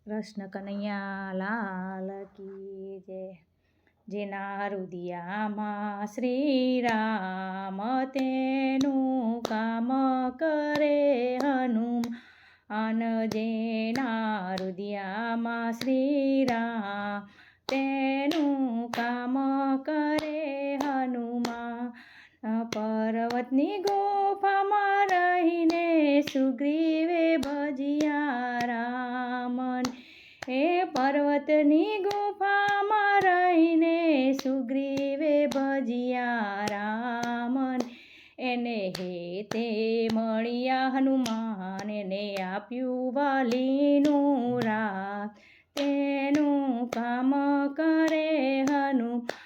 કૃષ્ણ કનૈયા લાલ કી જય. જેના હૃદયામાં શ્રી રામ તેનું કામ કરે હનુમાન. જેના હૃદયામાં શ્રી રામ તેનું કામ કરે હનુમાન. પર્વતની ગુફામાં રહીને સુગ્રીવે ભજ્યા રામન. એ પર્વતની ગુફામાં રહીને સુગ્રીવે ભજ્યા રામન. એને હેતે મળ્યા હનુમાન, એને આપ્યું વાલીનું રાજ. તેનું કામ કરે હનુમાન.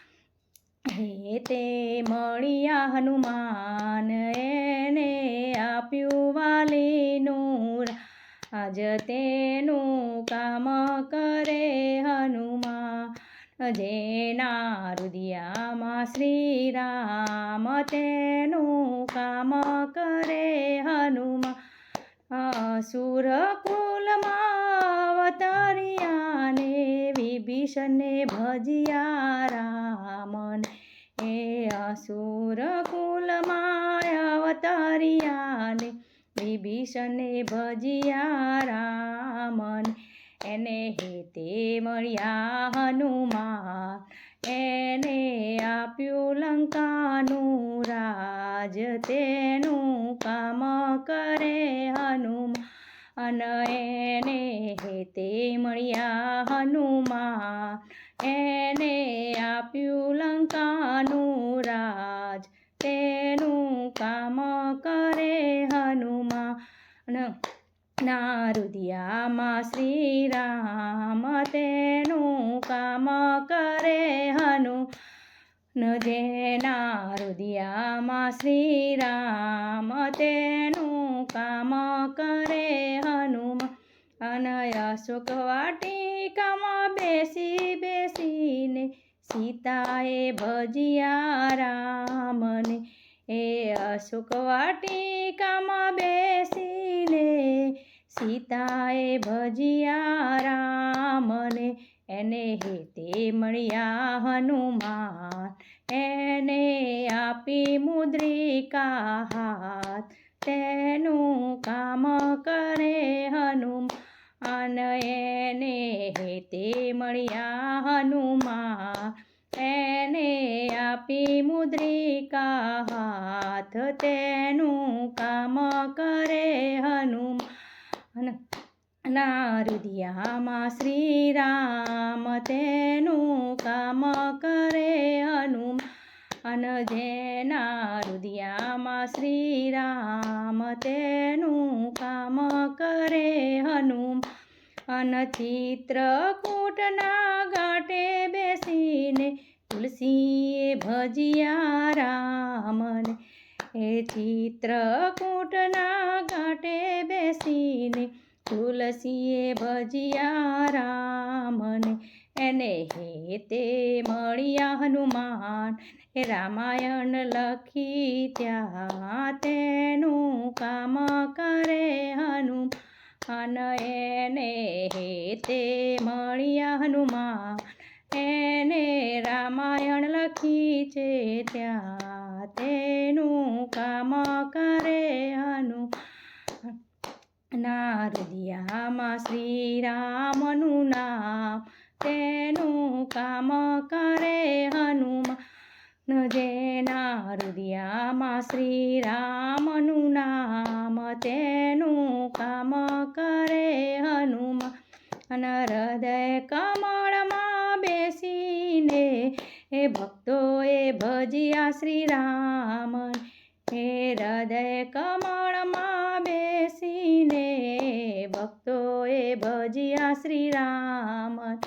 હેતે મળ્યા હનુમાન, એને આપ્યું વાલીનું રાજ. તેનું કામ કરે હનુમાન. જેના હૃદયામાં શ્રી રામ તેનું કામ કરે હનુમાન. અસુરકુલમાં અવતર્યા ને વિભીષણને ભજ્યા રામન. એ અસુરકુલમાં અવતર્યા ને વિભીષણને ભજ્યા રામન. એને હેતે મળ્યા હનુમાન, એને આપ્યું લંકાનું રાજ. તેનું કામ કરે હનુમાન. એને હેતે મળ્યા હનુમાન, એને આપ્યું લંકાનું રાજ. તેનું કામ કરે હનુમાન. ના હૃદયામાં શ્રી રામ તેનું કામ કરે હનુમાન. જેના હૃદયામાં શ્રી રામ તેનું કામ કરે હનુમાન. અશોક વાટિકામાં બેસી બેસીને સીતાએ ભજ્યા રામને. એ અશોક વાટિકામાં બેસીને સીતાએ ભજ્યા રામને. એને હેતે મળ્યા હનુમાન, એને આપી મુદ્રિકા હાથ. તેનું કામ કરે હનુમાન. એને હેતે મળ્યા હનુમાન, એને આપી મુદ્રિકા હાથ. તેનું કામ કરે હનુમાન. ના હૃદયામાં શ્રી રામ તેનું કામ કરે હનુમાન. જેના હૃદયામાં શ્રી રામ તેનું કામ કરે હનુમાન. ચિત્રકૂટના ઘાટે બેસીને તુલસીએ ભજ્યા રામને. એ ચિત્રકૂટના ઘાટે બેસીને તુલસીએ ભજ્યા રામને. એને હેતે મળ્યા હનુમાન, એ રામાયણ લખી ત્યાં. તેનું કામ કરે હનુમાન. એને હેતે મળ્યા હનુમાન, એને રામાયણ લખી છે ત્યાં. તેનું કામ કરે હનુમાન. ના હૃદયામાં શ્રી રામનું નામ, તેનું કામ કરે હનુમાન. જેના હૃદયામાં શ્રી રામનું નામ, તેનું કામ કરે હનુમાન. હૃદય કમળમાં બેસીને એ ભક્તોએ ભજ્યા શ્રી રામન. હે હૃદય કમળમાં બેસીને ભક્તોએ ભજ્યા શ્રી રામન.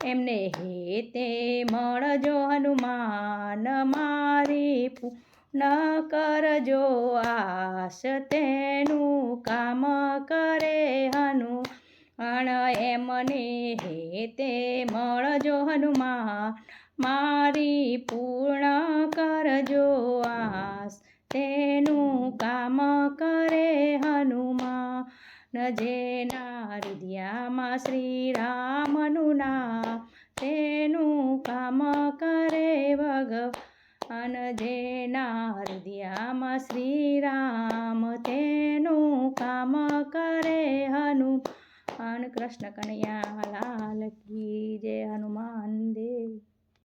એમને હેતે મળજો હનુમાન, મારી પૂર્ણ કરજો આશ. તેનું કામ કરે હનુમાન. એમને હેતે મળજો હનુમાન, મારી પૂર્ણ કરજો આશ. તેનું કામ કરે હનુમાન. જેના હૃદયામાં શ્રી રામનું નામ તેનું કામ કરે ભગવાન. જેના હૃદયામાં શ્રી રામ તેનું કામ કરે હનુમાન. કૃષ્ણ કનૈયા લાલ કી જય. હનુમાન દેવ.